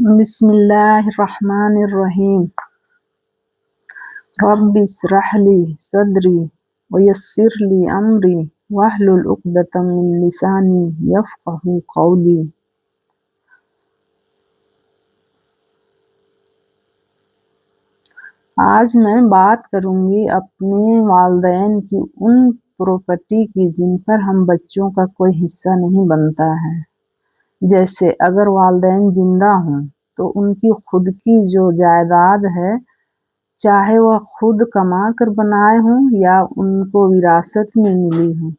بسم اللہ الرحمن الرحیم رب اشرح لی صدری ویسر لی امری واحلل عقدۃ من لسانی یفقہوا قولی۔ آج میں بات کروں گی اپنے والدین کی ان پراپرٹی کی جن پر ہم بچوں کا کوئی حصہ نہیں بنتا ہے۔ جیسے اگر والدین زندہ ہوں تو ان کی خود کی جو جائیداد ہے، چاہے وہ خود کما کر بنائے ہوں یا ان کو وراثت میں ملی ہوں،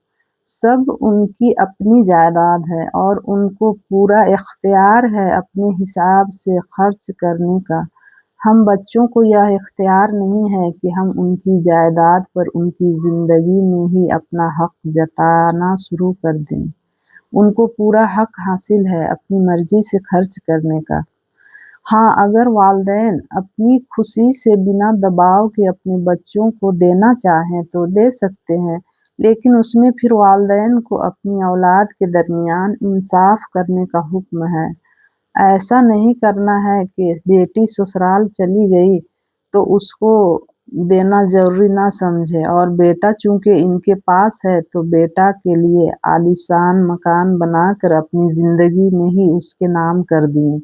سب ان کی اپنی جائیداد ہے اور ان کو پورا اختیار ہے اپنے حساب سے خرچ کرنے کا۔ ہم بچوں کو یہ اختیار نہیں ہے کہ ہم ان کی جائیداد پر ان کی زندگی میں ہی اپنا حق جتانا شروع کر دیں۔ ان کو پورا حق حاصل ہے اپنی مرضی سے خرچ کرنے کا۔ ہاں، اگر والدین اپنی خوشی سے بنا دباؤ کے اپنے بچوں کو دینا چاہیں تو دے سکتے ہیں، لیکن اس میں پھر والدین کو اپنی اولاد کے درمیان انصاف کرنے کا حکم ہے۔ ایسا نہیں کرنا ہے کہ بیٹی سسرال چلی گئی تو اس کو دینا ضروری نہ سمجھے، اور بیٹا چونکہ ان کے پاس ہے تو بیٹا کے لیے عالیشان مکان بنا کر اپنی زندگی میں ہی اس کے نام کر دیں۔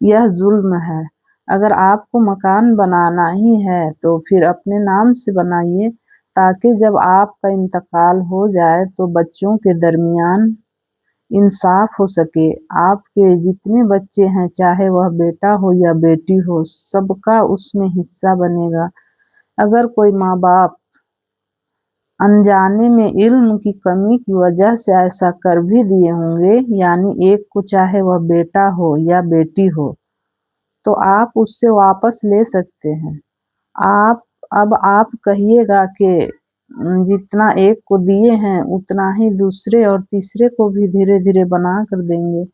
یہ ظلم ہے۔ اگر آپ کو مکان بنانا ہی ہے تو پھر اپنے نام سے بنائیے، تاکہ جب آپ کا انتقال ہو جائے تو بچوں کے درمیان انصاف ہو سکے۔ آپ کے جتنے بچے ہیں، چاہے وہ بیٹا ہو یا بیٹی ہو، سب کا اس میں حصہ بنے گا۔ اگر کوئی ماں باپ انجانے میں علم کی کمی کی وجہ سے ایسا کر بھی دیے ہوں گے، یعنی ایک کو چاہے وہ بیٹا ہو یا بیٹی ہو، تو آپ اس سے واپس لے سکتے ہیں۔ اب آپ کہیے گا کہ جتنا ایک کو دیے ہیں اتنا ہی دوسرے اور تیسرے کو بھی دھیرے دھیرے بنا کر دیں گے۔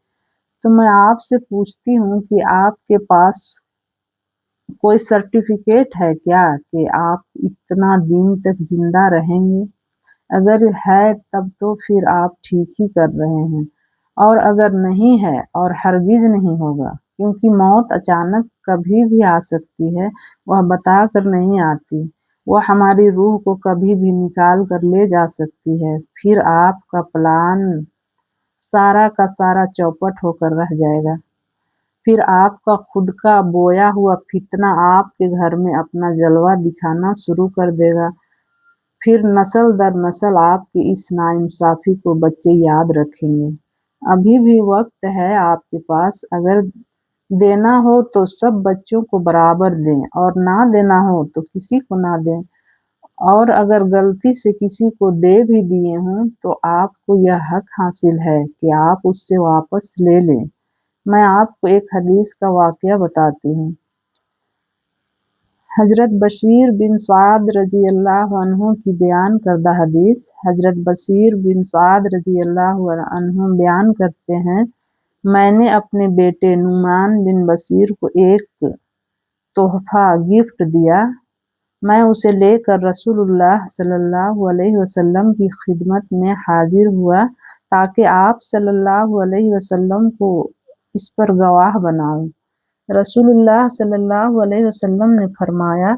تو میں آپ سے پوچھتی ہوں کہ آپ کے پاس کوئی سرٹیفکیٹ ہے کیا کہ آپ اتنا دن تک زندہ رہیں گے؟ اگر ہے تب تو پھر آپ ٹھیک ہی کر رہے ہیں، اور اگر نہیں ہے اور ہرگز نہیں ہوگا، کیونکہ موت اچانک کبھی بھی آ سکتی ہے، وہ بتا کر نہیں آتی، وہ ہماری روح کو کبھی بھی نکال کر لے جا سکتی ہے، پھر آپ کا پلان سارا کا سارا چوپٹ ہو کر رہ جائے گا۔ پھر آپ کا خود کا بویا ہوا فتنہ آپ کے گھر میں اپنا جلوہ دکھانا شروع کر دے گا۔ پھر نسل در نسل آپ کی اس ناانصافی کو بچے یاد رکھیں گے۔ ابھی بھی وقت ہے آپ کے پاس، اگر دینا ہو تو سب بچوں کو برابر دیں، اور نہ دینا ہو تو کسی کو نہ دیں، اور اگر غلطی سے کسی کو دے بھی دیے ہوں تو آپ کو یہ حق حاصل ہے کہ آپ اس سے واپس لے لیں۔ میں آپ کو ایک حدیث کا واقعہ بتاتی ہوں۔ حضرت بشیر بن سعد رضی اللہ عنہ کی بیان کردہ حدیث۔ حضرت بشیر بن سعد رضی اللہ عنہ بیان کرتے ہیں، میں نے اپنے بیٹے نعمان بن بشیر کو ایک تحفہ گفٹ دیا۔ میں اسے لے کر رسول اللہ صلی اللہ علیہ وسلم کی خدمت میں حاضر ہوا تاکہ آپ صلی اللہ علیہ وسلم کو اس پر گواہ بناؤں۔ رسول اللہ صلی اللہ علیہ وسلم نے فرمایا،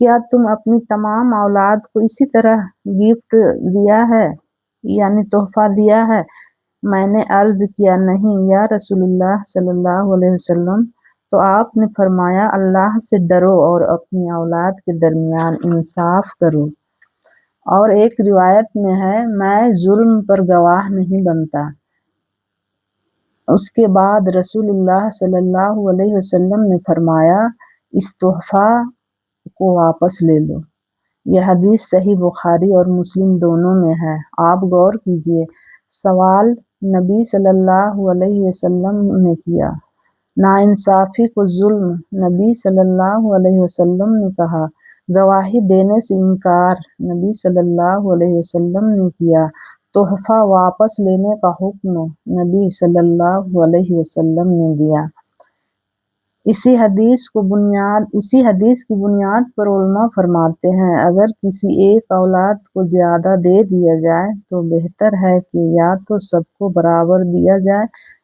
کیا تم اپنی تمام اولاد کو اسی طرح گفٹ دیا ہے، یعنی تحفہ دیا ہے؟ میں نے عرض کیا، نہیں یا رسول اللہ صلی اللہ علیہ وسلم۔ تو آپ نے فرمایا، اللہ سے ڈرو اور اپنی اولاد کے درمیان انصاف کرو۔ اور ایک روایت میں ہے، میں ظلم پر گواہ نہیں بنتا۔ اس کے بعد رسول اللہ صلی اللہ علیہ وسلم نے فرمایا، اس تحفہ کو واپس لے لو۔ یہ حدیث صحیح بخاری اور مسلم دونوں میں ہے۔ آپ غور کیجئے۔ سوال نبی صلی اللہ علیہ وسلم نے کیا، ناانصافی کو ظلم؟ نبی صلی اللہ علیہ وسلم نے کہا، گواہی دینے سے انکار؟ نبی صلی اللہ علیہ وسلم نے کیا، تحفہ واپس لینے کا حکم؟ نبی صلی اللہ علیہ وسلم نے دیا۔ اسی حدیث کی بنیاد پر علماء فرماتے ہیں، اگر کسی ایک اولاد کو زیادہ دے دیا جائے تو بہتر ہے کہ یا تو سب کو برابر دیا جائے